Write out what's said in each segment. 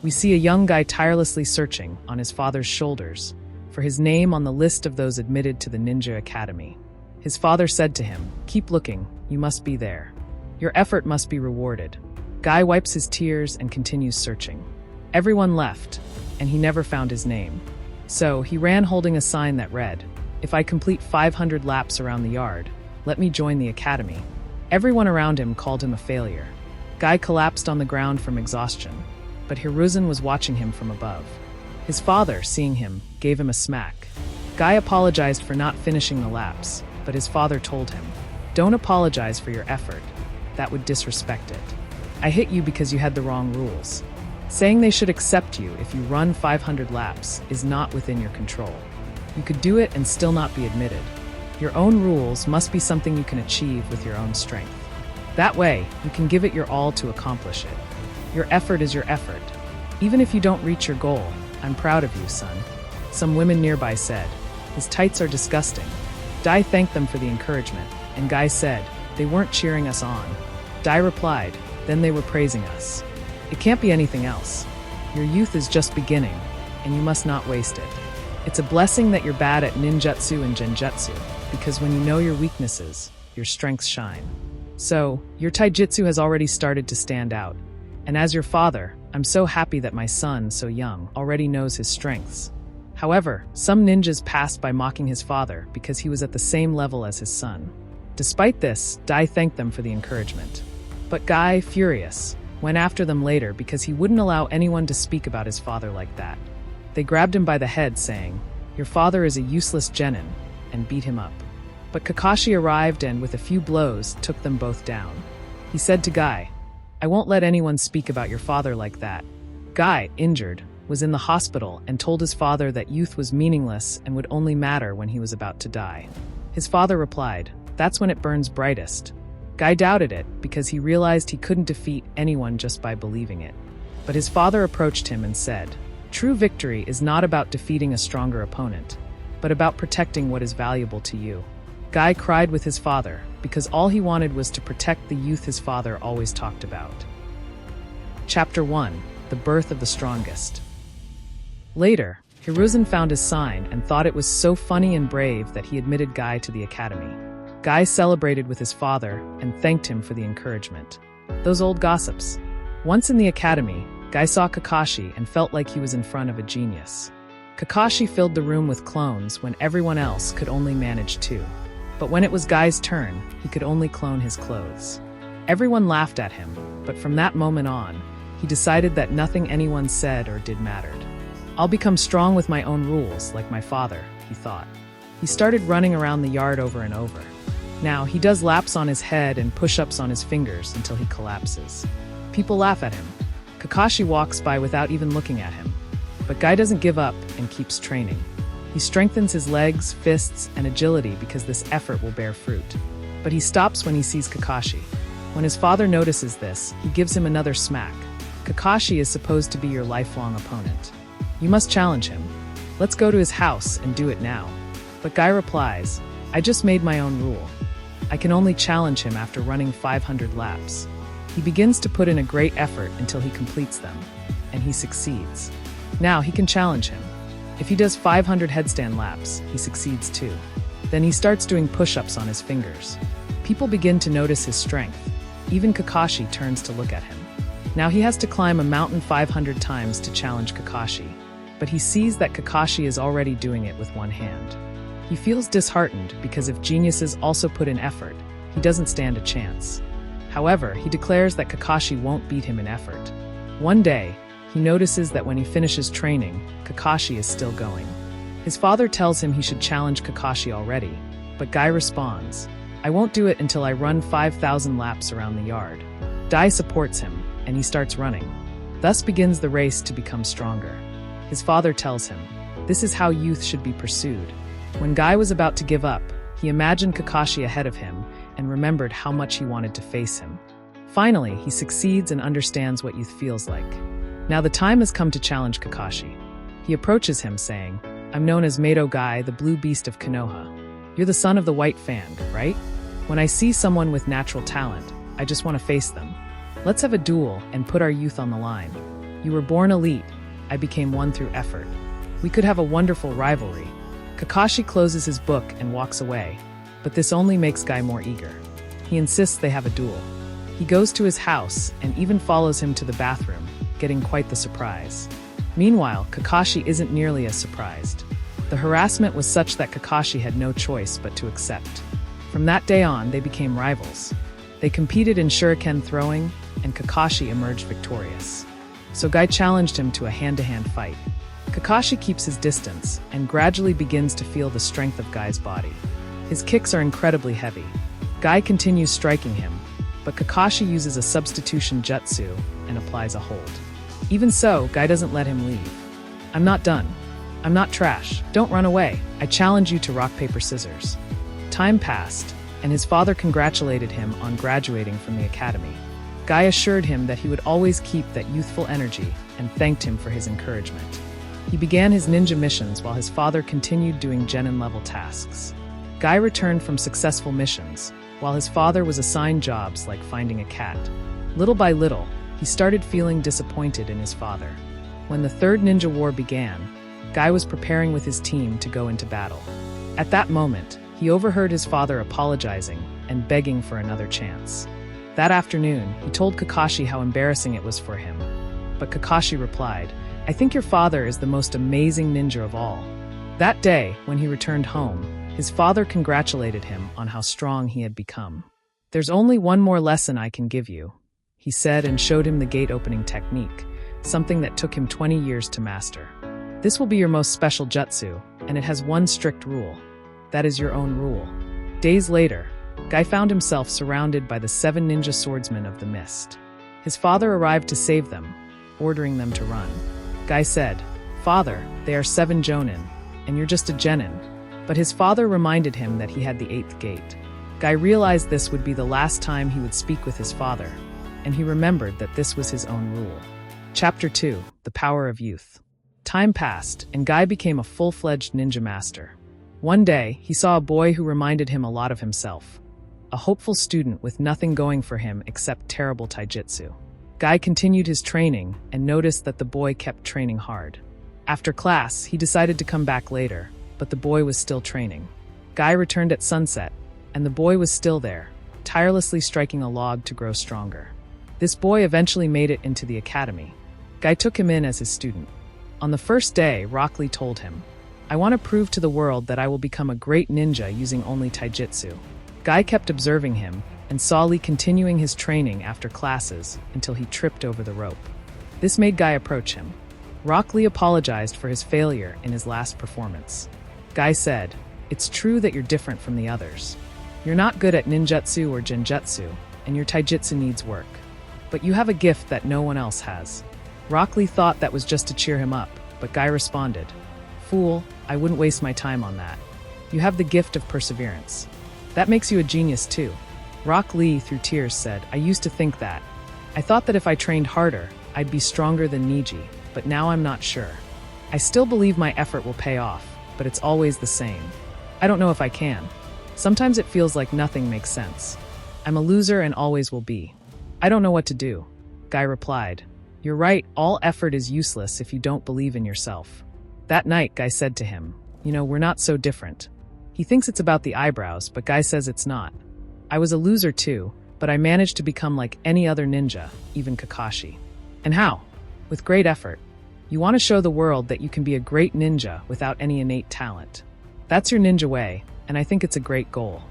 we see a young guy tirelessly searching on his father's shoulders for his name on the list of those admitted to the Ninja Academy. His father said to him, "Keep looking, you must be there. Your effort must be rewarded." Gai wipes his tears and continues searching. Everyone left, and he never found his name. So he ran holding a sign that read, "If I complete 500 laps around the yard, let me join the academy." Everyone around him called him a failure. Gai collapsed on the ground from exhaustion, but Hiruzen was watching him from above. His father, seeing him, gave him a smack. Gai apologized for not finishing the laps, but his father told him, "Don't apologize for your effort. That would disrespect it. I hit you because you had the wrong rules. Saying they should accept you if you run 500 laps is not within your control. You could do it and still not be admitted. Your own rules must be something you can achieve with your own strength. That way, you can give it your all to accomplish it. Your effort is your effort. Even if you don't reach your goal, I'm proud of you, son." Some women nearby said, "His tights are disgusting." Dai thanked them for the encouragement, and Gai said, "They weren't cheering us on." Dai replied, "Then they were praising us. It can't be anything else. Your youth is just beginning, and you must not waste it. It's a blessing that you're bad at ninjutsu and genjutsu, because when you know your weaknesses, your strengths shine. So, your taijutsu has already started to stand out. And as your father, I'm so happy that my son, so young, already knows his strengths." However, some ninjas passed by mocking his father because he was at the same level as his son. Despite this, Dai thanked them for the encouragement. But Gai, furious, went after them later because he wouldn't allow anyone to speak about his father like that. They grabbed him by the head, saying, "Your father is a useless genin," and beat him up. But Kakashi arrived and, with a few blows, took them both down. He said to Gai, "I won't let anyone speak about your father like that." Gai, injured, was in the hospital and told his father that youth was meaningless and would only matter when he was about to die. His father replied, "That's when it burns brightest." Gai doubted it because he realized he couldn't defeat anyone just by believing it. But his father approached him and said, "True victory is not about defeating a stronger opponent, but about protecting what is valuable to you." Gai cried with his father because all he wanted was to protect the youth his father always talked about. Chapter 1: The Birth of the Strongest. Later, Hiruzen found his sign and thought it was so funny and brave that he admitted Gai to the academy. Gai celebrated with his father and thanked him for the encouragement. Those old gossips. Once in the academy, Gai saw Kakashi and felt like he was in front of a genius. Kakashi filled the room with clones when everyone else could only manage 2. But when it was Gai's turn, he could only clone his clothes. Everyone laughed at him, but from that moment on, he decided that nothing anyone said or did mattered. "I'll become strong with my own rules, like my father," he thought. He started running around the yard over and over. Now, he does laps on his head and push-ups on his fingers until he collapses. People laugh at him. Kakashi walks by without even looking at him. But Gai doesn't give up and keeps training. He strengthens his legs, fists, and agility because this effort will bear fruit. But he stops when he sees Kakashi. When his father notices this, he gives him another smack. Kakashi is supposed to be your lifelong opponent. You must challenge him. Let's go to his house and do it now. But Gai replies, "I just made my own rule. I can only challenge him after running 500 laps. He begins to put in a great effort until he completes them, and he succeeds. Now he can challenge him. If he does 500 headstand laps, he succeeds too. Then he starts doing push-ups on his fingers. People begin to notice his strength. Even Kakashi turns to look at him. Now he has to climb a mountain 500 times to challenge Kakashi, but he sees that Kakashi is already doing it with one hand. He feels disheartened because if geniuses also put in effort, he doesn't stand a chance. However, he declares that Kakashi won't beat him in effort. One day, he notices that when he finishes training, Kakashi is still going. His father tells him he should challenge Kakashi already, but Gai responds, "I won't do it until I run 5,000 laps around the yard." Dai supports him, and he starts running. Thus begins the race to become stronger. His father tells him, "This is how youth should be pursued." When Gai was about to give up, he imagined Kakashi ahead of him and remembered how much he wanted to face him. Finally, he succeeds and understands what youth feels like. Now the time has come to challenge Kakashi. He approaches him saying, "I'm known as Maitogai, the blue beast of Konoha. You're the son of the white fan, right? When I see someone with natural talent, I just want to face them. Let's have a duel and put our youth on the line. You were born elite. I became one through effort. We could have a wonderful rivalry. Kakashi closes his book and walks away, but this only makes Gai more eager. He insists they have a duel. He goes to his house and even follows him to the bathroom, getting quite the surprise. Meanwhile, Kakashi isn't nearly as surprised. The harassment was such that Kakashi had no choice but to accept. From that day on, they became rivals. They competed in shuriken throwing, and Kakashi emerged victorious. So Gai challenged him to a hand-to-hand fight. Kakashi keeps his distance and gradually begins to feel the strength of Gai's body. His kicks are incredibly heavy. Gai continues striking him, but Kakashi uses a substitution jutsu and applies a hold. Even so, Gai doesn't let him leave. I'm not done. I'm not trash. Don't run away. I challenge you to rock, paper, scissors. Time passed, and his father congratulated him on graduating from the academy. Gai assured him that he would always keep that youthful energy and thanked him for his encouragement. He began his ninja missions while his father continued doing genin-level tasks. Gai returned from successful missions, while his father was assigned jobs like finding a cat. Little by little, he started feeling disappointed in his father. When the Third Ninja War began, Gai was preparing with his team to go into battle. At that moment, he overheard his father apologizing and begging for another chance. That afternoon, he told Kakashi how embarrassing it was for him. But Kakashi replied, "I think your father is the most amazing ninja of all." That day, when he returned home, his father congratulated him on how strong he had become. "There's only one more lesson I can give you," he said, and showed him the gate-opening technique, something that took him 20 years to master. "This will be your most special jutsu, and it has one strict rule. That is your own rule." Days later, Gai found himself surrounded by the 7 ninja swordsmen of the mist. His father arrived to save them, ordering them to run. Gai said, "Father, they are 7 jonin, and you're just a genin." But his father reminded him that he had the 8th gate. Gai realized this would be the last time he would speak with his father, and he remembered that this was his own rule. Chapter 2: The Power of Youth. Time passed, and Gai became a full-fledged ninja master. One day, he saw a boy who reminded him a lot of himself. A hopeful student with nothing going for him except terrible taijutsu. Gai continued his training and noticed that the boy kept training hard. After class, he decided to come back later, but the boy was still training. Gai returned at sunset, and the boy was still there, tirelessly striking a log to grow stronger. This boy eventually made it into the academy. Gai took him in as his student. On the first day, Rock Lee told him, "I want to prove to the world that I will become a great ninja using only taijutsu." Gai kept observing him, and saw Lee continuing his training after classes until he tripped over the rope. This made Gai approach him. Rock Lee apologized for his failure in his last performance. Gai said, "It's true that you're different from the others. You're not good at ninjutsu or genjutsu, and your taijutsu needs work. But you have a gift that no one else has." Rock Lee thought that was just to cheer him up, but Gai responded, "Fool, I wouldn't waste my time on that. You have the gift of perseverance. That makes you a genius too." Rock Lee, through tears, said, "I used to think that. I thought that if I trained harder, I'd be stronger than Niji, but now I'm not sure. I still believe my effort will pay off, but it's always the same. I don't know if I can. Sometimes it feels like nothing makes sense. I'm a loser and always will be. I don't know what to do." Gai replied, "You're right, all effort is useless if you don't believe in yourself." That night, Gai said to him, "We're not so different." He thinks it's about the eyebrows, but Gai says it's not. "I was a loser too, but I managed to become like any other ninja, even Kakashi." "And how?" "With great effort. You want to show the world that you can be a great ninja without any innate talent. That's your ninja way, and I think it's a great goal.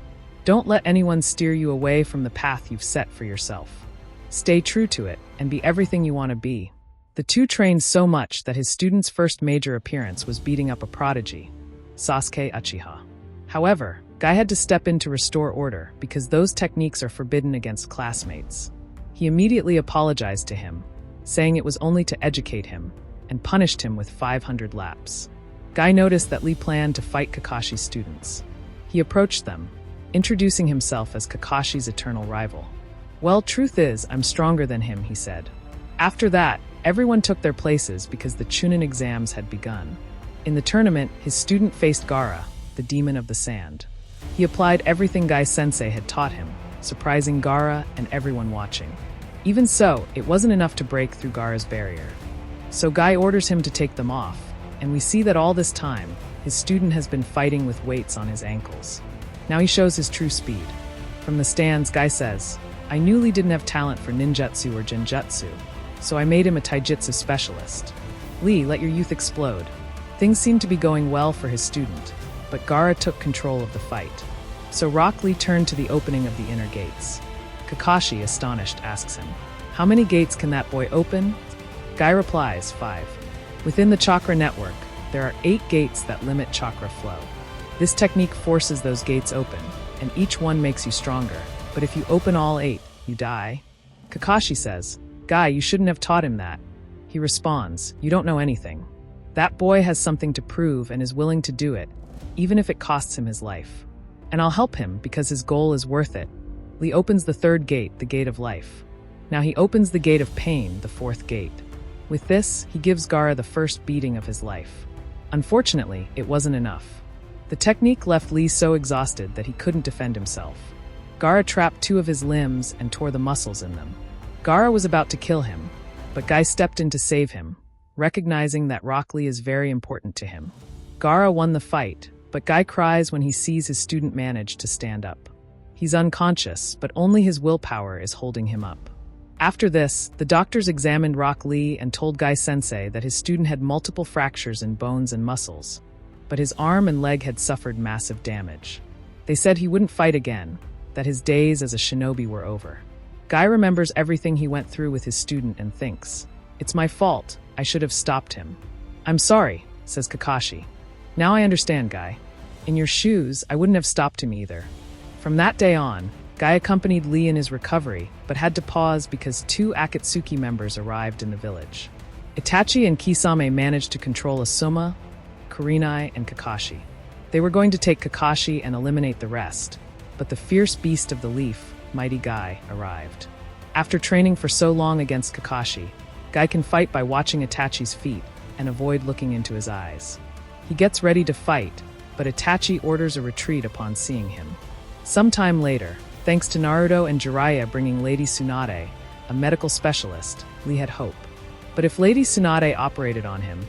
Don't let anyone steer you away from the path you've set for yourself. Stay true to it, and be everything you want to be." The two trained so much that his student's first major appearance was beating up a prodigy, Sasuke Uchiha. However, Gai had to step in to restore order because those techniques are forbidden against classmates. He immediately apologized to him, saying it was only to educate him, and punished him with 500 laps. Gai noticed that Lee planned to fight Kakashi's students. He approached them, introducing himself as Kakashi's eternal rival. "Well, truth is, I'm stronger than him," he said. After that, everyone took their places because the Chunin exams had begun. In the tournament, his student faced Gaara, the demon of the sand. He applied everything Gai Sensei had taught him, surprising Gaara and everyone watching. Even so, it wasn't enough to break through Gaara's barrier. So Gai orders him to take them off, and we see that all this time, his student has been fighting with weights on his ankles. Now he shows his true speed. From the stands, Gai says, "I knew Lee didn't have talent for ninjutsu or genjutsu, so I made him a taijutsu specialist. Lee, let your youth explode." Things seem to be going well for his student, but Gaara took control of the fight. So Rock Lee turned to the opening of the inner gates. Kakashi, astonished, asks him, "How many gates can that boy open?" Gai replies, 5. Within the chakra network, there are 8 gates that limit chakra flow. This technique forces those gates open, and each one makes you stronger. But if you open all 8, you die. Kakashi says, "Gai, you shouldn't have taught him that." He responds, "You don't know anything. That boy has something to prove and is willing to do it, even if it costs him his life. And I'll help him because his goal is worth it." Lee opens the 3rd gate, the gate of life. Now he opens the gate of pain, the 4th gate. With this, he gives Gaara the first beating of his life. Unfortunately, it wasn't enough. The technique left Lee so exhausted that he couldn't defend himself. Gaara trapped 2 of his limbs and tore the muscles in them. Gaara was about to kill him, but Gai stepped in to save him, recognizing that Rock Lee is very important to him. Gaara won the fight, but Gai cries when he sees his student manage to stand up. He's unconscious, but only his willpower is holding him up. After this, the doctors examined Rock Lee and told Gai Sensei that his student had multiple fractures in bones and muscles, but his arm and leg had suffered massive damage. They said he wouldn't fight again, that his days as a shinobi were over. Gai remembers everything he went through with his student and thinks, "It's my fault, I should have stopped him." "I'm sorry," says Kakashi. "Now I understand, Gai. In your shoes, I wouldn't have stopped him either." From that day on, Gai accompanied Lee in his recovery, but had to pause because 2 Akatsuki members arrived in the village. Itachi and Kisame managed to control Asuma, Kurenai, and Kakashi. They were going to take Kakashi and eliminate the rest, but the fierce beast of the leaf, Mighty Gai, arrived. After training for so long against Kakashi, Gai can fight by watching Itachi's feet and avoid looking into his eyes. He gets ready to fight, but Itachi orders a retreat upon seeing him. Sometime later, thanks to Naruto and Jiraiya bringing Lady Tsunade, a medical specialist, Lee had hope. But if Lady Tsunade operated on him,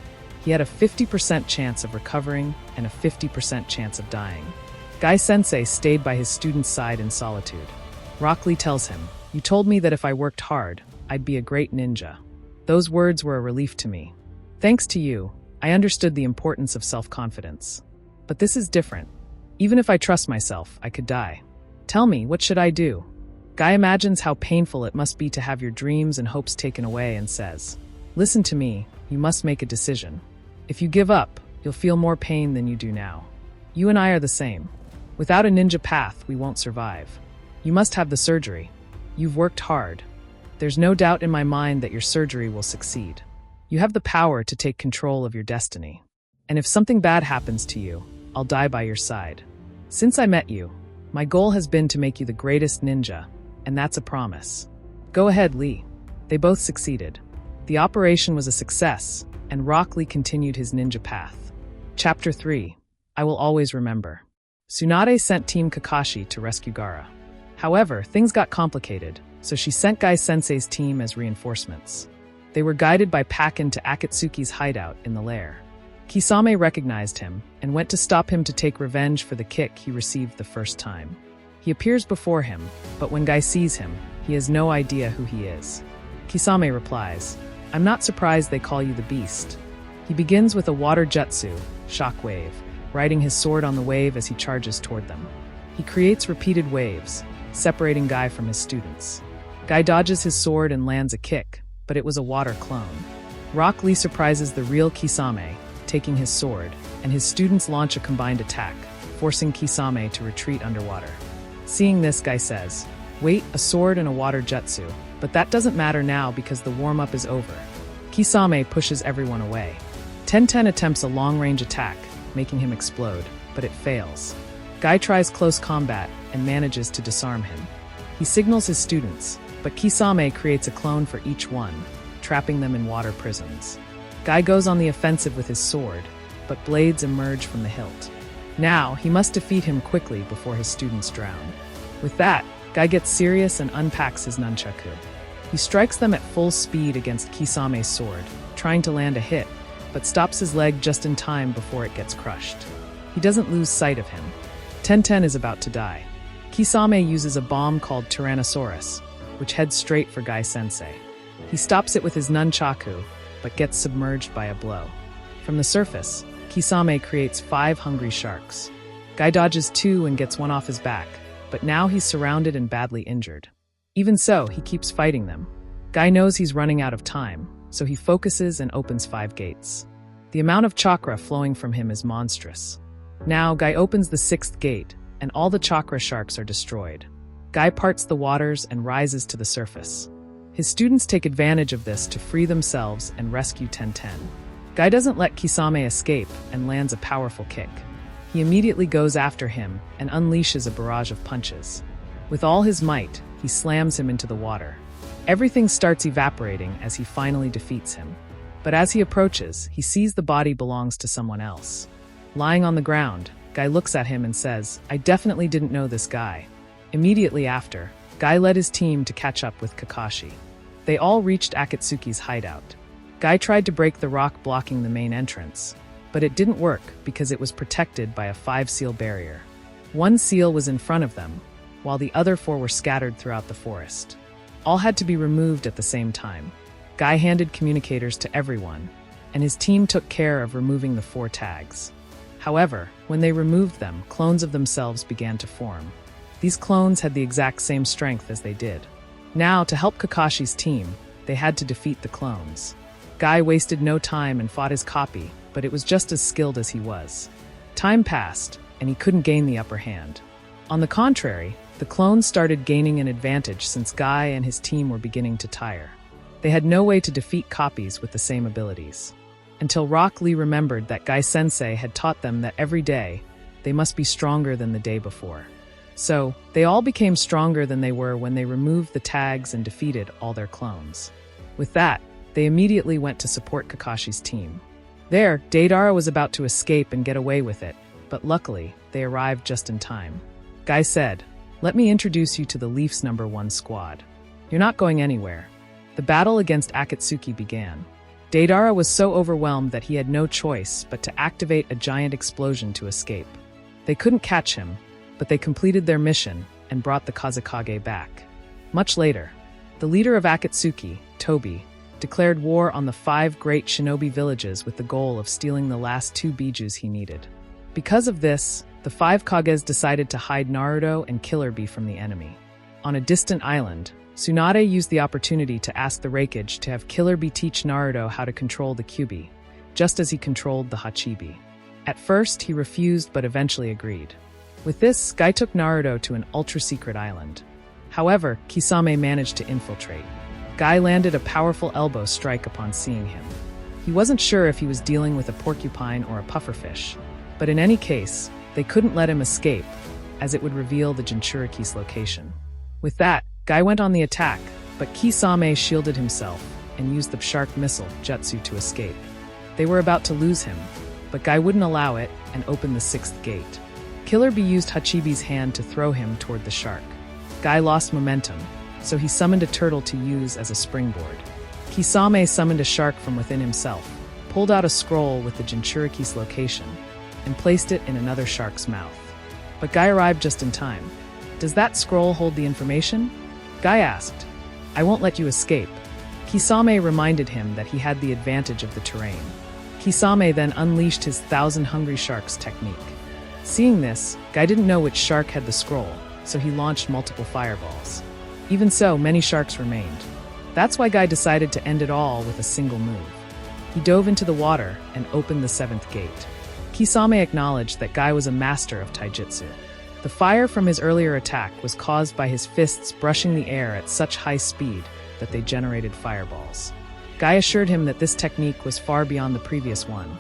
he had a 50% chance of recovering and a 50% chance of dying. Gai Sensei stayed by his student's side in solitude. Rock Lee tells him, "You told me that if I worked hard, I'd be a great ninja. Those words were a relief to me. Thanks to you, I understood the importance of self-confidence. But this is different. Even if I trust myself, I could die. Tell me, what should I do?" Gai imagines how painful it must be to have your dreams and hopes taken away and says, "Listen to me, you must make a decision. If you give up, you'll feel more pain than you do now. You and I are the same. Without a ninja path, we won't survive. You must have the surgery. You've worked hard. There's no doubt in my mind that your surgery will succeed. You have the power to take control of your destiny. And if something bad happens to you, I'll die by your side. Since I met you, my goal has been to make you the greatest ninja, and that's a promise. Go ahead, Lee." They both succeeded. The operation was a success, and Rock Lee continued his ninja path. Chapter 3. I Will Always Remember. Tsunade sent Team Kakashi to rescue Gaara. However, things got complicated, so she sent Gai Sensei's team as reinforcements. They were guided by Pakken to Akatsuki's hideout in the lair. Kisame recognized him and went to stop him to take revenge for the kick he received the first time. He appears before him, but when Gai sees him, he has no idea who he is. Kisame replies, "I'm not surprised they call you the Beast." He begins with a water jutsu, shockwave, riding his sword on the wave as he charges toward them. He creates repeated waves, separating Gai from his students. Gai dodges his sword and lands a kick, but it was a water clone. Rock Lee surprises the real Kisame, taking his sword, and his students launch a combined attack, forcing Kisame to retreat underwater. Seeing this, Gai says, "Wait, a sword and a water jutsu, but that doesn't matter now because the warm-up is over." Kisame pushes everyone away. Tenten attempts a long-range attack, making him explode, but it fails. Gai tries close combat and manages to disarm him. He signals his students, but Kisame creates a clone for each one, trapping them in water prisons. Gai goes on the offensive with his sword, but blades emerge from the hilt. Now, he must defeat him quickly before his students drown. With that, Gai gets serious and unpacks his nunchaku. He strikes them at full speed against Kisame's sword, trying to land a hit, but stops his leg just in time before it gets crushed. He doesn't lose sight of him. Tenten is about to die. Kisame uses a bomb called Tyrannosaurus, which heads straight for Gai Sensei. He stops it with his nunchaku, but gets submerged by a blow. From the surface, Kisame creates 5 hungry sharks. Gai dodges 2 and gets one off his back, but now he's surrounded and badly injured. Even so, he keeps fighting them. Gai knows he's running out of time, so he focuses and opens 5 gates. The amount of chakra flowing from him is monstrous. Now, Gai opens the 6th gate, and all the chakra sharks are destroyed. Gai parts the waters and rises to the surface. His students take advantage of this to free themselves and rescue Tenten. Gai doesn't let Kisame escape and lands a powerful kick. He immediately goes after him and unleashes a barrage of punches. With all his might, he slams him into the water. Everything starts evaporating as he finally defeats him. But as he approaches, he sees the body belongs to someone else. Lying on the ground, Gai looks at him and says, "I definitely didn't know this guy." Immediately after, Gai led his team to catch up with Kakashi. They all reached Akatsuki's hideout. Gai tried to break the rock blocking the main entrance, but it didn't work because it was protected by a 5-seal barrier. 1 seal was in front of them, while the other 4 were scattered throughout the forest. All had to be removed at the same time. Gai handed communicators to everyone, and his team took care of removing the 4 tags. However, when they removed them, clones of themselves began to form. These clones had the exact same strength as they did. Now, to help Kakashi's team, they had to defeat the clones. Gai wasted no time and fought his copy, but it was just as skilled as he was. Time passed, and he couldn't gain the upper hand. On the contrary, the clones started gaining an advantage since Gai and his team were beginning to tire. They had no way to defeat copies with the same abilities. Until Rock Lee remembered that Gai Sensei had taught them that every day, they must be stronger than the day before. So, they all became stronger than they were when they removed the tags and defeated all their clones. With that, they immediately went to support Kakashi's team. There, Deidara was about to escape and get away with it, but luckily, they arrived just in time. Gai said, "Let me introduce you to the Leafs #1 squad. You're not going anywhere." The battle against Akatsuki began. Deidara was so overwhelmed that he had no choice but to activate a giant explosion to escape. They couldn't catch him, but they completed their mission and brought the Kazekage back. Much later, the leader of Akatsuki, Tobi, declared war on the 5 great shinobi villages with the goal of stealing the last 2 bijus he needed. Because of this, the 5 Kages decided to hide Naruto and Killer Bee from the enemy. On a distant island, Tsunade used the opportunity to ask the Raikage to have Killer Bee teach Naruto how to control the Kyuubi, just as he controlled the Hachibi. At first, he refused but eventually agreed. With this, Gai took Naruto to an ultra-secret island. However, Kisame managed to infiltrate. Gai landed a powerful elbow strike upon seeing him. He wasn't sure if he was dealing with a porcupine or a pufferfish, but in any case, they couldn't let him escape, as it would reveal the Jinchuriki's location. With that, Gai went on the attack, but Kisame shielded himself and used the shark missile, Jutsu, to escape. They were about to lose him, but Gai wouldn't allow it and opened the 6th gate. Killer Bee used Hachibi's hand to throw him toward the shark. Gai lost momentum, so he summoned a turtle to use as a springboard. Kisame summoned a shark from within himself, pulled out a scroll with the Jinchuriki's location, and placed it in another shark's mouth. But Gai arrived just in time. "Does that scroll hold the information?" Gai asked. "I won't let you escape." Kisame reminded him that he had the advantage of the terrain. Kisame then unleashed his 1,000 Hungry Sharks technique. Seeing this, Gai didn't know which shark had the scroll, so he launched multiple fireballs. Even so, many sharks remained. That's why Gai decided to end it all with a single move. He dove into the water and opened the 7th gate. Kisame acknowledged that Gai was a master of taijutsu. The fire from his earlier attack was caused by his fists brushing the air at such high speed that they generated fireballs. Gai assured him that this technique was far beyond the previous one.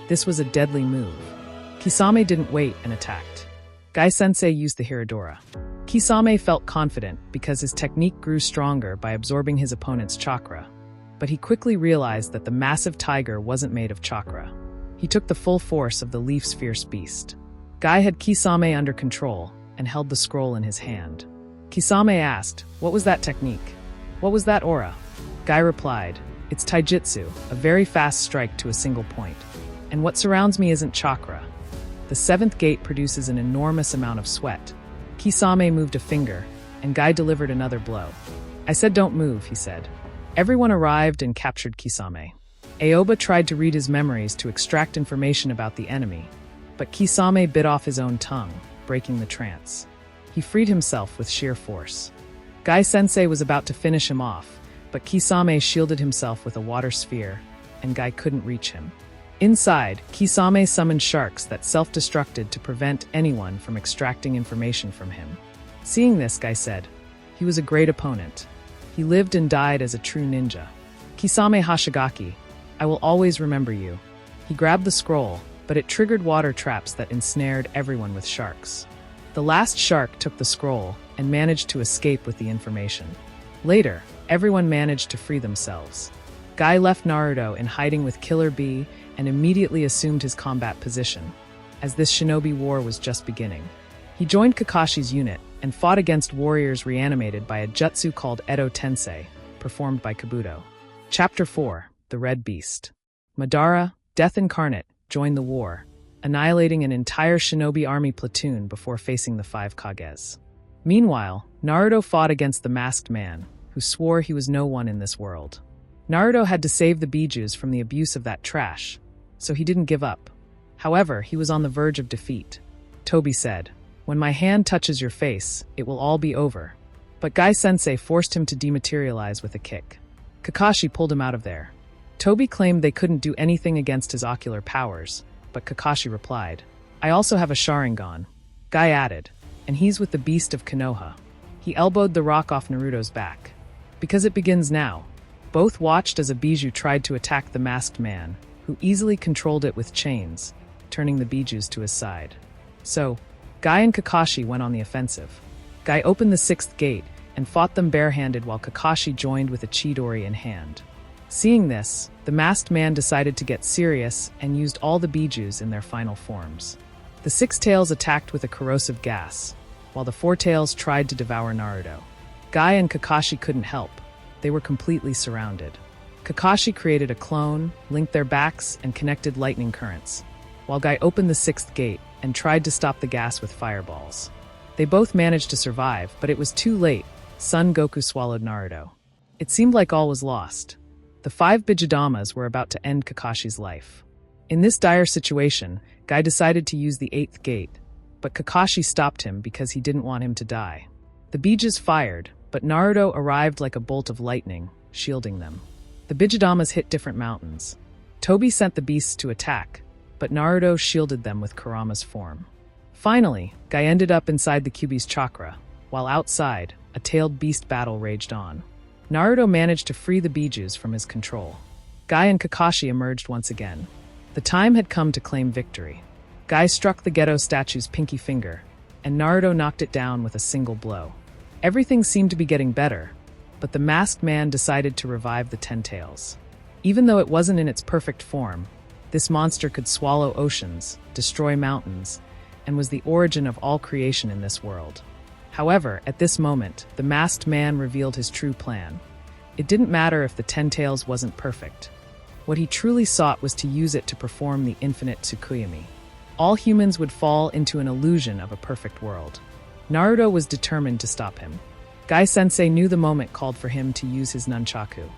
This was a deadly move. Kisame didn't wait and attacked. Gai Sensei used the Hiradora. Kisame felt confident because his technique grew stronger by absorbing his opponent's chakra. But he quickly realized that the massive tiger wasn't made of chakra. He took the full force of the leaf's fierce beast. Gai had Kisame under control and held the scroll in his hand. Kisame asked, "What was that technique? What was that aura?" Gai replied, It's taijutsu, a very fast strike to a single point. And what surrounds me isn't chakra. The seventh gate produces an enormous amount of sweat. Kisame moved a finger, and Gai delivered another blow. I said don't move, he said. Everyone arrived and captured Kisame. Aoba tried to read his memories to extract information about the enemy, but Kisame bit off his own tongue, breaking the trance. He freed himself with sheer force. Gai Sensei was about to finish him off, but Kisame shielded himself with a water sphere, and Gai couldn't reach him. Inside, Kisame summoned sharks that self-destructed to prevent anyone from extracting information from him. Seeing this, Gai said, "He was a great opponent. He lived and died as a true ninja. Kisame Hashigaki, I will always remember you." He grabbed the scroll, but it triggered water traps that ensnared everyone with sharks. The last shark took the scroll and managed to escape with the information. Later, everyone managed to free themselves. Gai left Naruto in hiding with Killer Bee and immediately assumed his combat position, as this shinobi war was just beginning. He joined Kakashi's unit and fought against warriors reanimated by a jutsu called Edo Tensei, performed by Kabuto. Chapter 4: The Red Beast. Madara, Death Incarnate, joined the war, annihilating an entire shinobi army platoon before facing the 5 Kages. Meanwhile, Naruto fought against the Masked Man, who swore he was no one in this world. Naruto had to save the Bijus from the abuse of that trash, so he didn't give up. However, he was on the verge of defeat. Toby said, "When my hand touches your face, it will all be over." But Gai Sensei forced him to dematerialize with a kick. Kakashi pulled him out of there. Toby claimed they couldn't do anything against his ocular powers, but Kakashi replied, "I also have a Sharingan." Gai added, "And he's with the beast of Konoha." He elbowed the rock off Naruto's back. "Because it begins now." Both watched as a Biju tried to attack the Masked Man, who easily controlled it with chains, turning the Bijus to his side. So, Gai and Kakashi went on the offensive. Gai opened the 6th gate and fought them barehanded while Kakashi joined with a Chidori in hand. Seeing this, the Masked Man decided to get serious and used all the Bijus in their final forms. The 6 tails attacked with a corrosive gas, while the 4 tails tried to devour Naruto. Gai and Kakashi couldn't help. They were completely surrounded. Kakashi created a clone, linked their backs, and connected lightning currents, while Gai opened the 6th gate and tried to stop the gas with fireballs. They both managed to survive, but it was too late. Son Goku swallowed Naruto. It seemed like all was lost. The 5 Bijudamas were about to end Kakashi's life. In this dire situation, Gai decided to use the 8th gate, but Kakashi stopped him because he didn't want him to die. The Bijus fired, but Naruto arrived like a bolt of lightning, shielding them. The Bijudamas hit different mountains. Toby sent the beasts to attack, but Naruto shielded them with Kurama's form. Finally, Gai ended up inside the Kyuubi's chakra, while outside, a tailed beast battle raged on. Naruto managed to free the Bijus from his control. Gai and Kakashi emerged once again. The time had come to claim victory. Gai struck the Geto statue's pinky finger, and Naruto knocked it down with a single blow. Everything seemed to be getting better, but the Masked Man decided to revive the 10 Tails. Even though it wasn't in its perfect form, this monster could swallow oceans, destroy mountains, and was the origin of all creation in this world. However, at this moment, the Masked Man revealed his true plan. It didn't matter if the 10 Tails wasn't perfect. What he truly sought was to use it to perform the infinite Tsukuyomi. All humans would fall into an illusion of a perfect world. Naruto was determined to stop him. Gai Sensei knew the moment called for him to use his nunchaku.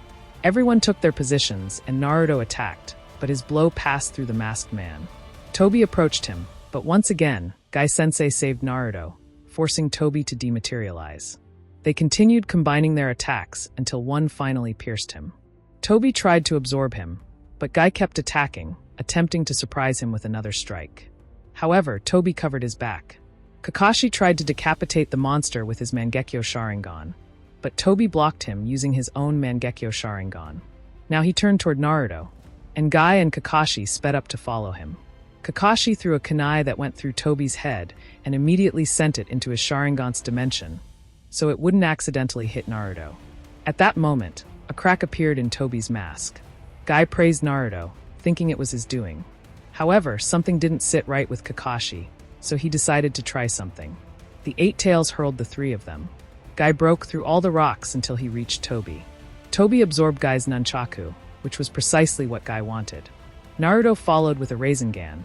Everyone took their positions, and Naruto attacked, but his blow passed through the Masked Man. Toby approached him, but once again, Gai Sensei saved Naruto, forcing Toby to dematerialize. They continued combining their attacks until one finally pierced him. Toby tried to absorb him, but Gai kept attacking, attempting to surprise him with another strike. However, Toby covered his back. Kakashi tried to decapitate the monster with his Mangekyo Sharingan, but Toby blocked him using his own Mangekyo Sharingan. Now he turned toward Naruto, and Gai and Kakashi sped up to follow him. Kakashi threw a kunai that went through Toby's head and immediately sent it into his Sharingan's dimension, so it wouldn't accidentally hit Naruto. At that moment, a crack appeared in Toby's mask. Gai praised Naruto, thinking it was his doing. However, something didn't sit right with Kakashi, so he decided to try something. The 8 Tails hurled the 3 of them. Gai broke through all the rocks until he reached Toby. Toby absorbed Gai's nunchaku, which was precisely what Gai wanted. Naruto followed with a Rasengan,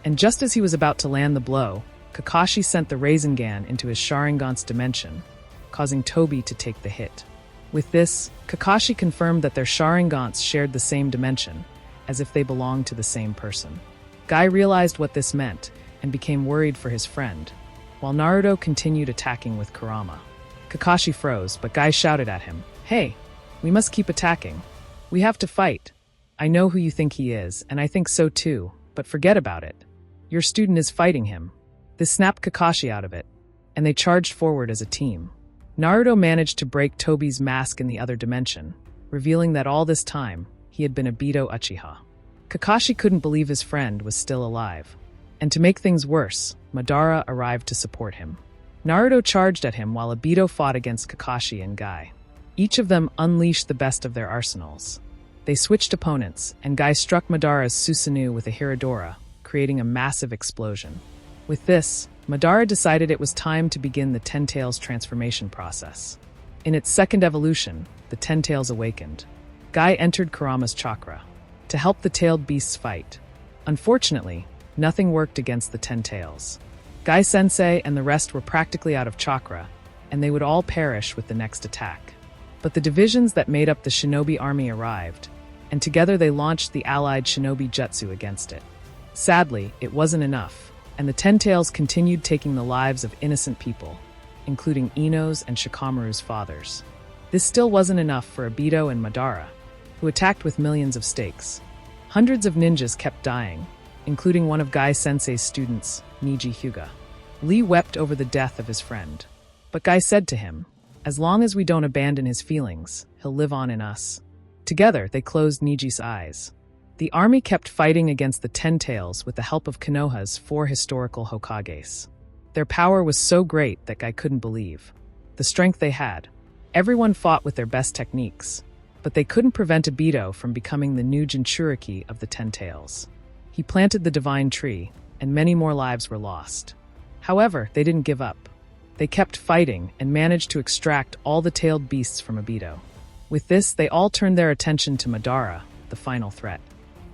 and just as he was about to land the blow, Kakashi sent the Rasengan into his Sharingan's dimension, causing Toby to take the hit. With this, Kakashi confirmed that their Sharingans shared the same dimension, as if they belonged to the same person. Gai realized what this meant and became worried for his friend, while Naruto continued attacking with Kurama. Kakashi froze, but Gai shouted at him, "Hey, we must keep attacking. We have to fight. I know who you think he is, and I think so too, but forget about it. Your student is fighting him." This snapped Kakashi out of it, and they charged forward as a team. Naruto managed to break Toby's mask in the other dimension, revealing that all this time, he had been a Beto Uchiha. Kakashi couldn't believe his friend was still alive. And to make things worse, Madara arrived to support him. Naruto charged at him while Obito fought against Kakashi and Gai. Each of them unleashed the best of their arsenals. They switched opponents, and Gai struck Madara's Susanoo with a Hiradora, creating a massive explosion. With this, Madara decided it was time to begin the Ten Tails transformation process. In its second evolution, the Ten Tails awakened. Gai entered Kurama's chakra to help the tailed beasts fight. Unfortunately, nothing worked against the Ten Tails. Gai Sensei and the rest were practically out of chakra, and they would all perish with the next attack. But the divisions that made up the shinobi army arrived, and together they launched the allied shinobi jutsu against it. Sadly, it wasn't enough, and the Ten Tails continued taking the lives of innocent people, including Ino's and Shikamaru's fathers. This still wasn't enough for Obito and Madara, who attacked with millions of stakes. Hundreds of ninjas kept dying, including one of Gai Sensei's students, Niji Hyuga. Lee wept over the death of his friend. But Gai said to him, "As long as we don't abandon his feelings, he'll live on in us." Together, they closed Niji's eyes. The army kept fighting against the Ten Tails with the help of Konoha's 4 historical Hokages. Their power was so great that Gai couldn't believe the strength they had. Everyone fought with their best techniques, but they couldn't prevent Obito from becoming the new Jinchuriki of the Ten Tails. He planted the divine tree, and many more lives were lost. However, they didn't give up. They kept fighting and managed to extract all the tailed beasts from Obito. With this, they all turned their attention to Madara, the final threat.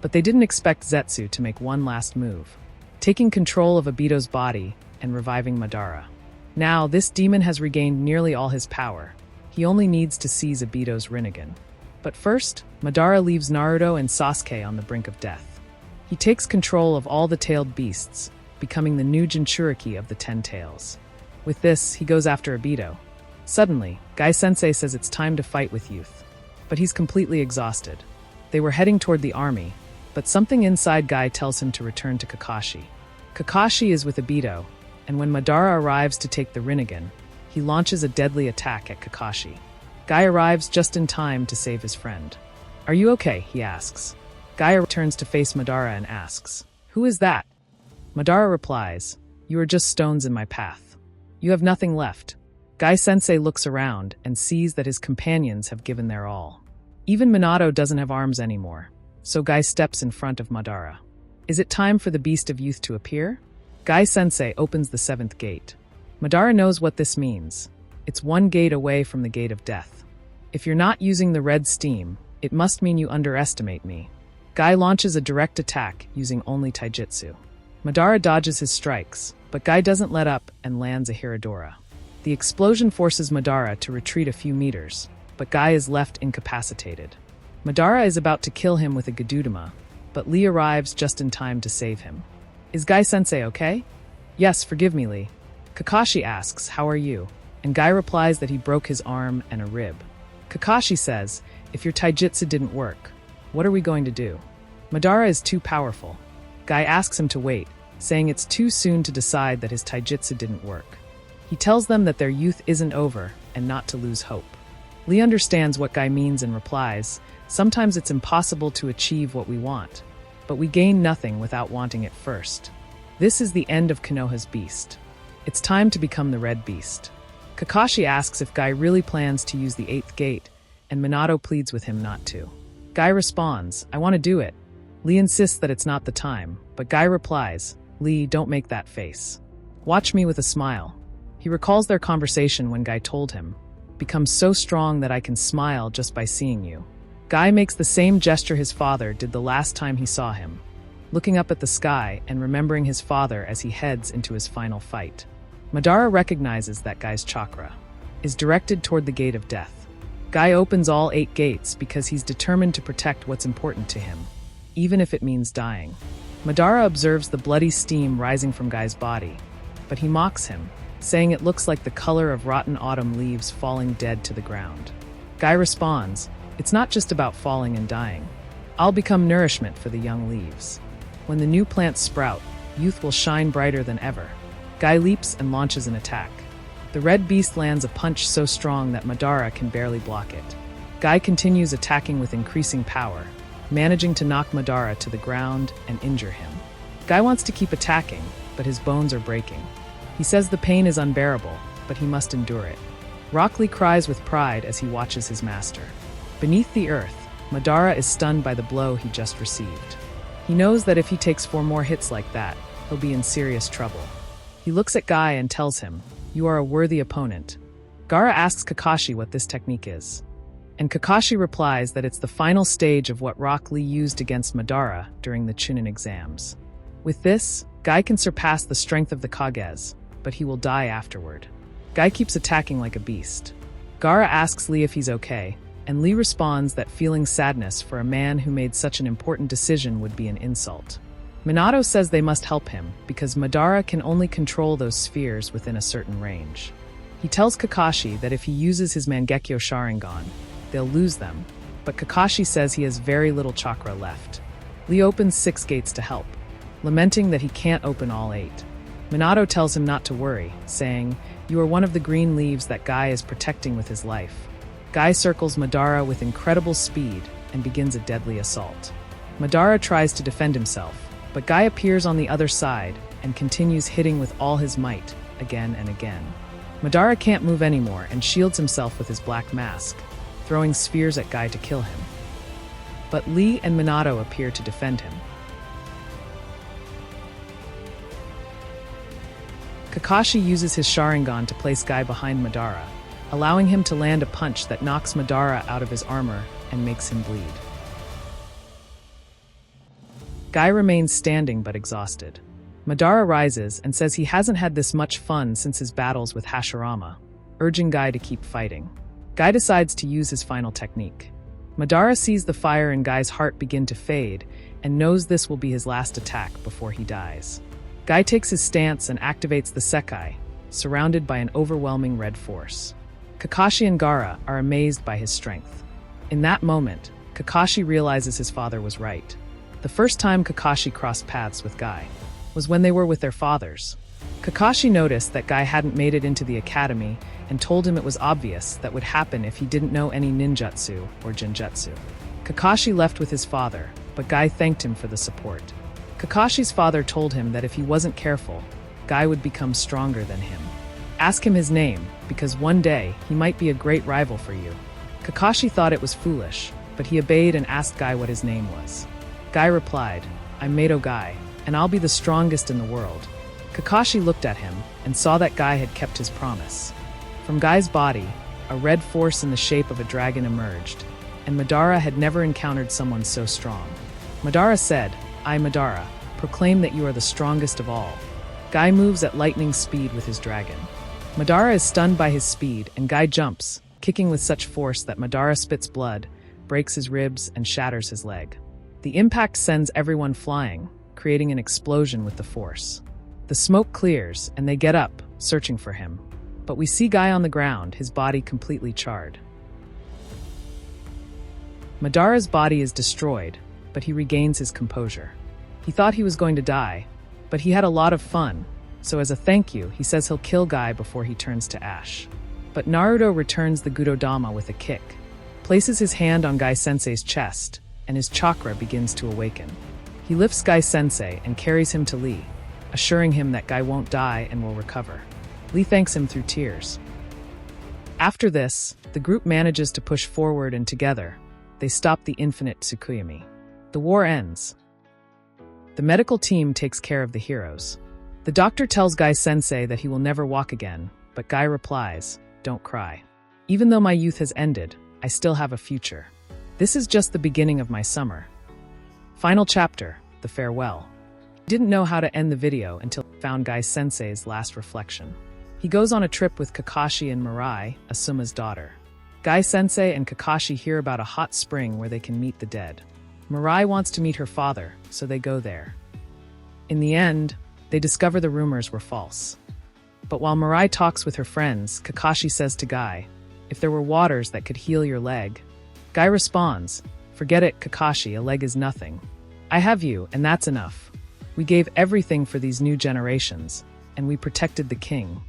But they didn't expect Zetsu to make one last move, taking control of Obito's body and reviving Madara. Now, this demon has regained nearly all his power. He only needs to seize Obito's Rinnegan. But first, Madara leaves Naruto and Sasuke on the brink of death. He takes control of all the tailed beasts, becoming the new Jinchuriki of the Ten Tails. With this, he goes after Obito. Suddenly, Gai Sensei says it's time to fight with youth. But he's completely exhausted. They were heading toward the army, but something inside Gai tells him to return to Kakashi. Kakashi is with Obito, and when Madara arrives to take the Rinnegan, he launches a deadly attack at Kakashi. Gai arrives just in time to save his friend. "Are you okay?" he asks. Gai returns to face Madara and asks, "Who is that?" Madara replies, "You are just stones in my path. You have nothing left." Gai Sensei looks around and sees that his companions have given their all. Even Minato doesn't have arms anymore, so Gai steps in front of Madara. Is it time for the Beast of Youth to appear? Gai Sensei opens the 7th gate. Madara knows what this means. It's one gate away from the gate of death. If you're not using the red steam, it must mean you underestimate me. Gai launches a direct attack using only taijutsu. Madara dodges his strikes, but Gai doesn't let up and lands a Hiradora. The explosion forces Madara to retreat a few meters, but Gai is left incapacitated. Madara is about to kill him with a Gedudama, but Lee arrives just in time to save him. Is Gai Sensei okay? Yes, forgive me, Lee. Kakashi asks, "How are you?" And Gai replies that he broke his arm and a rib. Kakashi says, "If your taijutsu didn't work, what are we going to do?" Madara is too powerful. Gai asks him to wait, saying it's too soon to decide that his taijutsu didn't work. He tells them that their youth isn't over and not to lose hope. Lee understands what Gai means and replies, "Sometimes it's impossible to achieve what we want, but we gain nothing without wanting it first." This is the end of Konoha's beast. It's time to become the Red Beast. Kakashi asks if Gai really plans to use the 8th gate, and Minato pleads with him not to. Gai responds, "I want to do it." Lee insists that it's not the time, but Gai replies, "Lee, don't make that face. Watch me with a smile." He recalls their conversation when Gai told him, become so strong that I can smile just by seeing you." Gai makes the same gesture his father did the last time he saw him, looking up at the sky and remembering his father as he heads into his final fight. Madara recognizes that Gai's chakra is directed toward the gate of death. Gai opens all 8 gates because he's determined to protect what's important to him, even if it means dying. Madara observes the bloody steam rising from Gai's body, but he mocks him, saying it looks like the color of rotten autumn leaves falling dead to the ground. Gai responds, "It's not just about falling and dying. I'll become nourishment for the young leaves. When the new plants sprout, youth will shine brighter than ever." Gai leaps and launches an attack. The red beast lands a punch so strong that Madara can barely block it. Gai continues attacking with increasing power, managing to knock Madara to the ground and injure him. Gai wants to keep attacking, but his bones are breaking. He says the pain is unbearable, but he must endure it. Rock Lee cries with pride as he watches his master. Beneath the earth, Madara is stunned by the blow he just received. He knows that if he takes 4 more hits like that, he'll be in serious trouble. He looks at Gai and tells him, "You are a worthy opponent." Gaara asks Kakashi what this technique is, and Kakashi replies that it's the final stage of what Rock Lee used against Madara during the Chunin exams. With this, Gai can surpass the strength of the Kages, but he will die afterward. Gai keeps attacking like a beast. Gaara asks Lee if he's okay, and Lee responds that feeling sadness for a man who made such an important decision would be an insult. Minato says they must help him because Madara can only control those spheres within a certain range. He tells Kakashi that if he uses his Mangekyo Sharingan, they'll lose them, but Kakashi says he has very little chakra left. Lee opens 6 gates to help, lamenting that he can't open all 8. Minato tells him not to worry, saying, "You are one of the green leaves that Gai is protecting with his life." Gai circles Madara with incredible speed and begins a deadly assault. Madara tries to defend himself, but Gai appears on the other side and continues hitting with all his might, again and again. Madara can't move anymore and shields himself with his black mask, throwing spheres at Gai to kill him. But Lee and Minato appear to defend him. Kakashi uses his Sharingan to place Gai behind Madara, allowing him to land a punch that knocks Madara out of his armor and makes him bleed. Gai remains standing but exhausted. Madara rises and says he hasn't had this much fun since his battles with Hashirama, urging Gai to keep fighting. Gai decides to use his final technique. Madara sees the fire in Gai's heart begin to fade and knows this will be his last attack before he dies. Gai takes his stance and activates the Sekai, surrounded by an overwhelming red force. Kakashi and Gaara are amazed by his strength. In that moment, Kakashi realizes his father was right. The first time Kakashi crossed paths with Gai was when they were with their fathers. Kakashi noticed that Gai hadn't made it into the academy and told him it was obvious that would happen if he didn't know any ninjutsu or genjutsu. Kakashi left with his father, but Gai thanked him for the support. Kakashi's father told him that if he wasn't careful, Gai would become stronger than him. Ask him his name, because one day he might be a great rival for you. Kakashi thought it was foolish, but he obeyed and asked Gai what his name was. Gai replied, "I'm maitogai, and I'll be the strongest in the world." Kakashi looked at him and saw that Gai had kept his promise. From Gai's body, a red force in the shape of a dragon emerged, and Madara had never encountered someone so strong. Madara said, "I, Madara, proclaim that you are the strongest of all." Gai moves at lightning speed with his dragon. Madara is stunned by his speed, and Gai jumps, kicking with such force that Madara spits blood, breaks his ribs, and shatters his leg. The impact sends everyone flying, creating an explosion with the force. The smoke clears, and they get up, searching for him. But we see Gai on the ground, his body completely charred. Madara's body is destroyed, but he regains his composure. He thought he was going to die, but he had a lot of fun, so as a thank you, he says he'll kill Gai before he turns to ash. But Naruto returns the Gudodama with a kick, places his hand on Gai Sensei's chest, and his chakra begins to awaken. He lifts Gai Sensei and carries him to Lee, assuring him that Gai won't die and will recover. Lee thanks him through tears. After this, the group manages to push forward, and together, they stop the infinite Tsukuyomi. The war ends. The medical team takes care of the heroes. The doctor tells Gai Sensei that he will never walk again, but Gai replies, "Don't cry." Even though my youth has ended, I still have a future. This is just the beginning of my summer. Final chapter, the farewell. I didn't know how to end the video until I found Gai Sensei's last reflection. He goes on a trip with Kakashi and Mirai, Asuma's daughter. Gai Sensei and Kakashi hear about a hot spring where they can meet the dead. Mirai wants to meet her father, so they go there. In the end, they discover the rumors were false. But while Mirai talks with her friends, Kakashi says to Gai, "If there were waters that could heal your leg." Gai responds, "Forget it, Kakashi, a leg is nothing. I have you, and that's enough. We gave everything for these new generations, and we protected the king."